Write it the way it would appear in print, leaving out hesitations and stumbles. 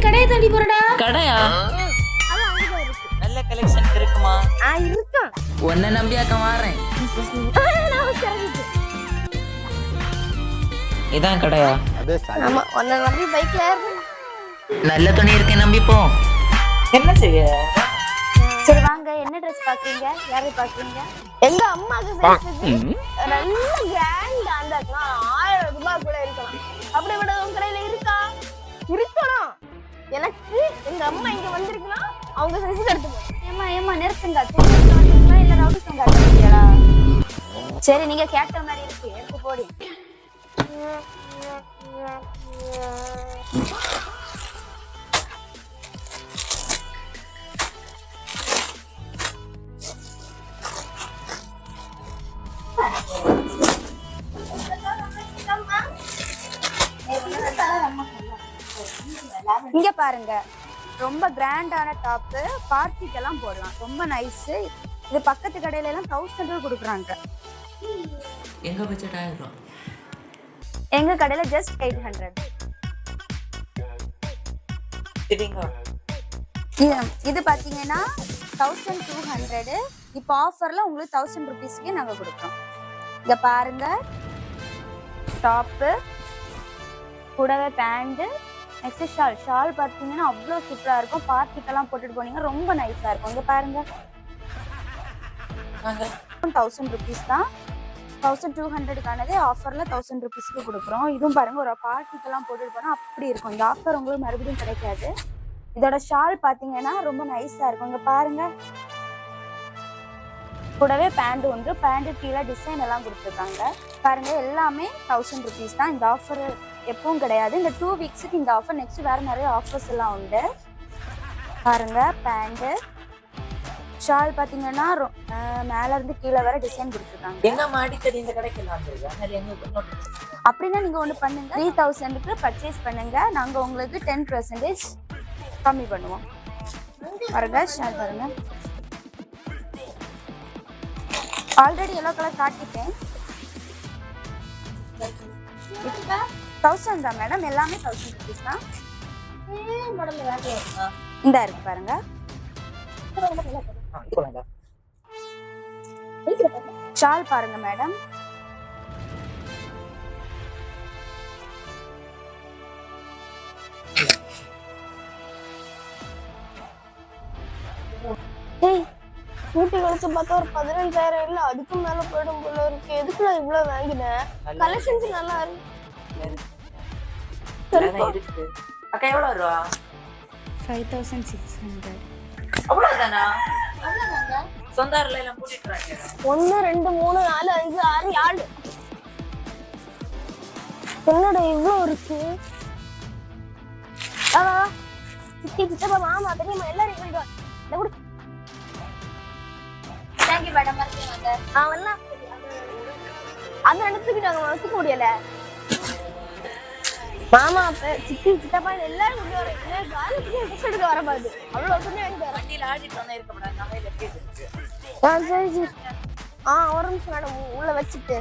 கடையை தாண்டி போறடா. கடையா? நல்ல கலெக்ஷன் இருக்குமா? இருக்கும். உன்னை நம்பியாக்க மாறேன். இதான் கடையா? ஆமா, உன்னை நம்பி பைக்ல ஏறுறேன். நல்ல துணி இருக்கேன், நம்பி போ. என்ன செய்ய? சரி வாங்க, என்ன ட்ரெஸ் பாக்குறீங்க? யாரை பாக்குறீங்க? எங்க அம்மாக்கு சைஸ்க்கு நல்ல கிராண்ட் அந்த 1000 ரூபாய் கூட இருக்கலாம். அப்படி விட உங்க கடையில இருக்கா? இருக்கணும். எனக்கு எங்க அம்மா இங்க வந்திருக்கலாம், அவங்க சைஸ்க்கு எடுத்து போ. ஏமா நிறுத்துங்க. துணிக்கு வந்தீங்களா இல்ல ரவுடி சங்க அடிச்சீங்களா? சரி, நீங்க கேட்ட மாதிரி இருக்கு, எடுத்து போடி. இங்க பாருங்க, ரொம்ப கிராண்டான டாப்பு, பார்ட்டிக்கெல்லாம் போடலாம். ரொம்ப நைஸ். இது பக்கத்து கடையில எல்லாம் 1000 கொடுக்குறாங்க. எங்க பட்ஜெட் 1000 ரூபாய். எங்க கடையில ஜஸ்ட் 800. இது பாத்தீங்கன்னா 1200. இப்போ ஆஃபர்ல உங்களுக்கு 1000 ருபீஸ்க்கே நாங்க கொடுக்குறோம். இங்க பாருங்க, டாப்பு கூடவே பேண்ட், நெக்ஸ்ட் ஷால் பார்த்தீங்கன்னா அவ்வளோ சூப்பரா இருக்கும். பார்ட்டிக்கெல்லாம் போட்டுட்டு போனீங்க, ரொம்ப நைஸா இருக்கும். இங்க பாருங்க, 1000 ருபீஸ் தான். 1200க்கானது ஆஃபர்ல 1000 ருபீஸ்க்கு கொடுக்குறோம். இதுவும் பாருங்க, ஒரு பார்ட்டிக்கெல்லாம் போட்டுட்டு போனா அப்படி இருக்கும். இந்த ஆஃபர் உங்களுக்கு மறுபடியும் கிடைக்காது. இதோட ஷால் பாத்தீங்கன்னா ரொம்ப நைஸா இருக்கும். இங்க பாருங்க, கூடவே பேண்ட் உண்டு. பேண்ட் கீழே டிசைன் எல்லாம் கொடுத்துருக்காங்க. பாருங்க, எல்லாமே 1000 ருபீஸ் தான். இந்த ஆஃபர் எப்பவும் கிடையாது. இந்த 2 வீக்ஸுக்கு இந்த ஆஃபர். நெக்ஸ்ட் வேற நிறைய ஆஃபர்ஸ் எல்லாம் உண்டு. பாருங்க, பேண்ட் ஷால் பாத்தீங்கன்னா மேல இருந்து கீழே வர டிசைன் கொடுத்துருக்காங்க. அப்படின்னா நீங்க ஒண்ணு பண்ணுங்க, 3000க்கு பர்ச்சேஸ் பண்ணுங்க, நாங்க உங்களுக்கு 10% கம்மி பண்ணுவோம். பாருங்க, ஷால் பாருங்க, ஆல்ரெடி எல்லோ கலர் காட்டிட்டேன். 1000 தான் மேடம், எல்லாமே 1000 ருபீஸ் தான். இந்த இருக்கு பாருங்க, ஷால் பாருங்க மேடம். ஊட்டி கழிச்சு பார்த்தா ஒரு 15,000 இல்ல அதுக்கு மேல போயிடும் போல இருக்கு. எதுக்குள்ள இவ்வளவு வாங்கினேன்? கலெக்ஷன்ஸ் நல்லா இருக்கு. அக்கா எவ்வளவு ரூபா? 5600. அவ்வளவுதானா? சொந்தாரில எல்லாம் கூட்டிட்டுறாங்க. 1 2 3 4 5 6 7. என்னோட இவ்வளவு இருக்கு? சித்தி சித்தப்பா மாமா பெரியம்மா எல்லாரும் இங்க வந்து தேங்க் யூ மேடம். மறந்துங்க. அவன்லாம் அந்த இடத்துக்கிட்டாங்க, வச்சுக்க முடியல. மாமா சித்தி சித்தப்பா எல்லாரும் கொண்டு வர காலேஜுக்கு எடுக்க வர பாது அவ்வளவு துணி வாங்கிட்டு வர. வண்டியில ஆடிட்டு வந்தா இருக்க மாட்டாங்க. சரி சரி. ஒரு நிமிஷம் மேடம் உள்ள வச்சுட்டு